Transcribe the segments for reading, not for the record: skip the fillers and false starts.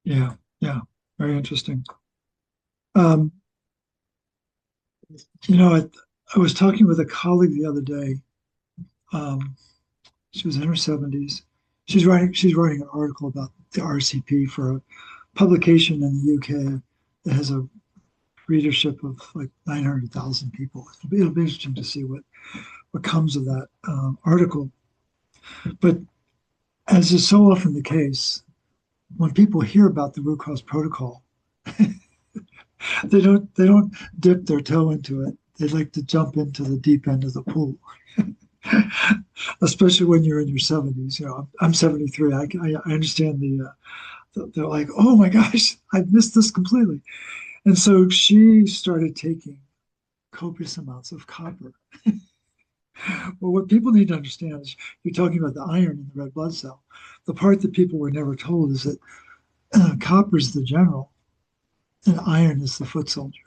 Yeah, yeah, very interesting. Um, I was talking with a colleague the other day. Um, she was in her 70s. She's writing an article about the RCP for a publication in the UK that has a readership of like 900,000 people. It'll be interesting to see what comes of that article. But as is so often the case, when people hear about the root cause protocol, they don't dip their toe into it. They like to jump into the deep end of the pool, especially when you're in your 70s. I'm 73. I understand they're like, oh my gosh, I missed this completely. And so she started taking copious amounts of copper. Well, what people need to understand is you're talking about the iron in the red blood cell. The part that people were never told is that copper is the general and iron is the foot soldier.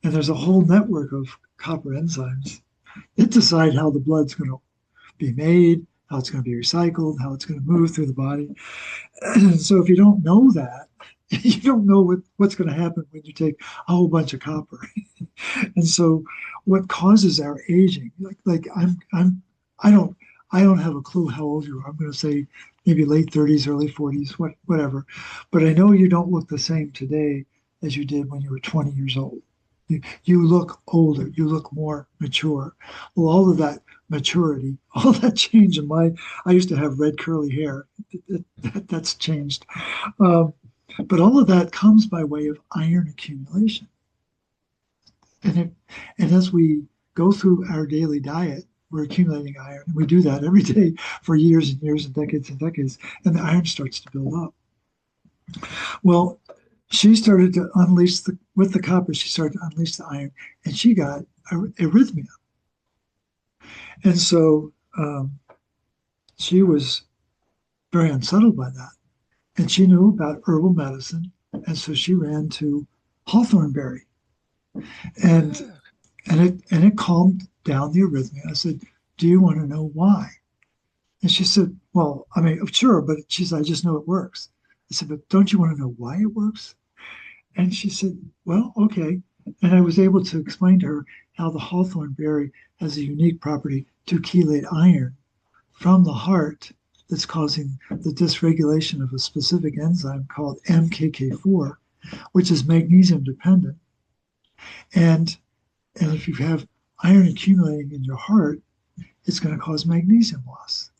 And there's a whole network of copper enzymes that decide how the blood's going to be made, how it's going to be recycled, how it's going to move through the body. And so if you don't know that, you don't know what's going to happen when you take a whole bunch of copper. And so what causes our aging, I don't I don't have a clue how old you are. I'm going to say maybe late 30s, early 40s, whatever. But I know you don't look the same today as you did when you were 20 years old. You look older, you look more mature. Well, all of that maturity, all that change in I used to have red curly hair. That's changed. Um, but all of that comes by way of iron accumulation. And, it, and as we go through our daily diet, we're accumulating iron. And we do that every day for years and years and decades, and the iron starts to build up. Well, she started to unleash with the copper, she started to unleash the iron, and she got arrhythmia. And so she was very unsettled by that. And she knew about herbal medicine. And so she ran to hawthornberry. And Oh, and it calmed down the arrhythmia. I said, "Do you want to know why?" And she said, "Well, I mean, sure, but she said, I just know it works." I said, "But don't you want to know why it works?" And she said, "Well, okay." And I was able to explain to her how the hawthorn berry has a unique property to chelate iron from the heart that's causing the dysregulation of a specific enzyme called MKK4, which is magnesium dependent. And and if you have iron accumulating in your heart, it's going to cause magnesium loss.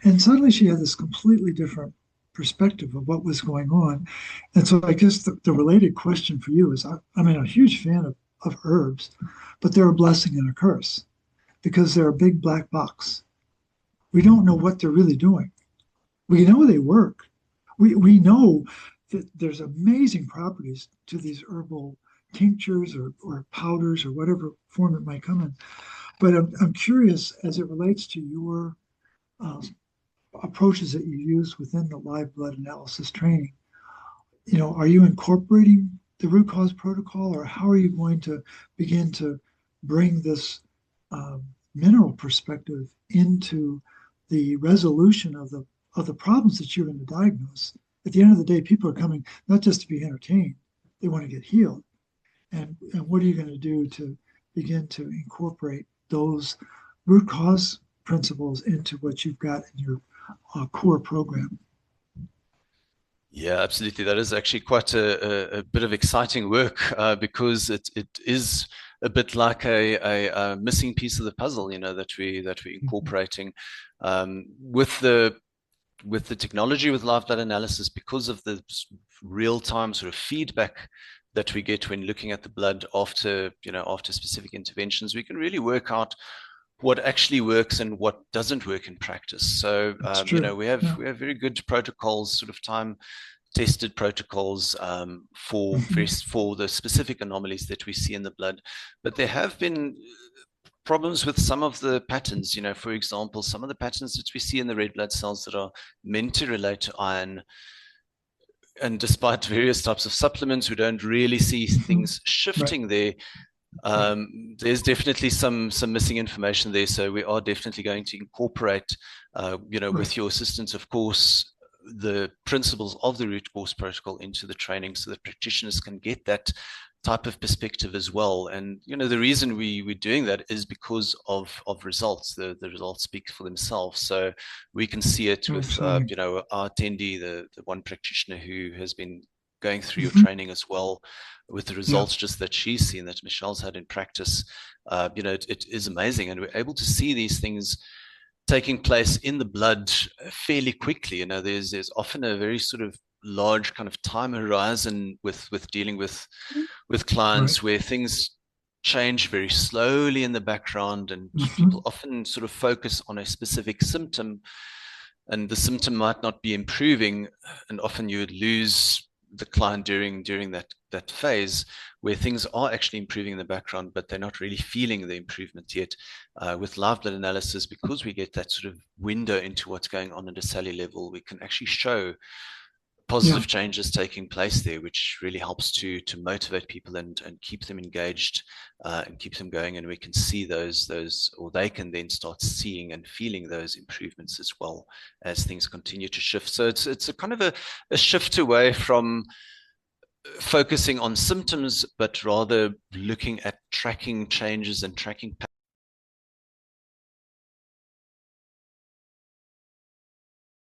And suddenly she had this completely different perspective of what was going on. And so I guess the related question for you is I mean, I'm a huge fan of herbs, but they're a blessing and a curse because they're a big black box. We don't know what they're really doing. We know they work. We know that there's amazing properties to these herbal tinctures or powders or whatever form it might come in. But I'm curious as it relates to your uh, approaches that you use within the live blood analysis training. Are you incorporating the root cause protocol, or how are you going to begin to bring this um, mineral perspective into the resolution of the problems that you're going to diagnose? At the end of the day, people are coming not just to be entertained; they want to get healed. And what are you going to do to begin to incorporate those root cause principles into what you've got in your core program? yeah, absolutely. That is actually quite a bit of exciting work because it is a bit like a missing piece of the puzzle, that we're incorporating with the technology with live blood analysis because of the real time sort of feedback that we get when looking at the blood after specific interventions. We can really work out what actually works and what doesn't work in practice. So That's true. we have Yeah. we have very good protocols, sort of time tested protocols Mhm. for the specific anomalies that we see in the blood. But there have been problems with some of the patterns. For example, some of the patterns that we see in the red blood cells that are meant to relate to iron, and despite various types of supplements, we don't really see Mhm. things Right. shifting there. There's definitely some missing information there, so we are definitely going to incorporate, Right. with your assistance, of course, the principles of the root cause protocol into the training so that practitioners can get that type of perspective as well. And the reason we're doing that is because of results. The results speak for themselves. So we can see it Very with exciting. our attendee, the one practitioner who has been going through your Hmm. training as well, with the Yeah. results just that she's seen, that Michelle's had in practice. It is amazing, and we're able to see these things taking place in the blood fairly quickly. There's often a very sort of large kind of time horizon with dealing with Right. clients where things change very slowly in the background, and people Hmm. often sort of focus on a specific symptom, and the symptom might not be improving, and often you would lose the client during that phase where things are actually improving in the background, but they're not really feeling the improvement yet. With live blood analysis, because we get that sort of window into what's going on at a cellular level, we can actually show Yeah. positive changes taking place there, which really helps to motivate people and keep them engaged, and keep them going. And we can see those, or they can then start seeing and feeling those improvements as well as things continue to shift. So it's a kind of a shift away from focusing on symptoms, but rather looking at tracking changes and tracking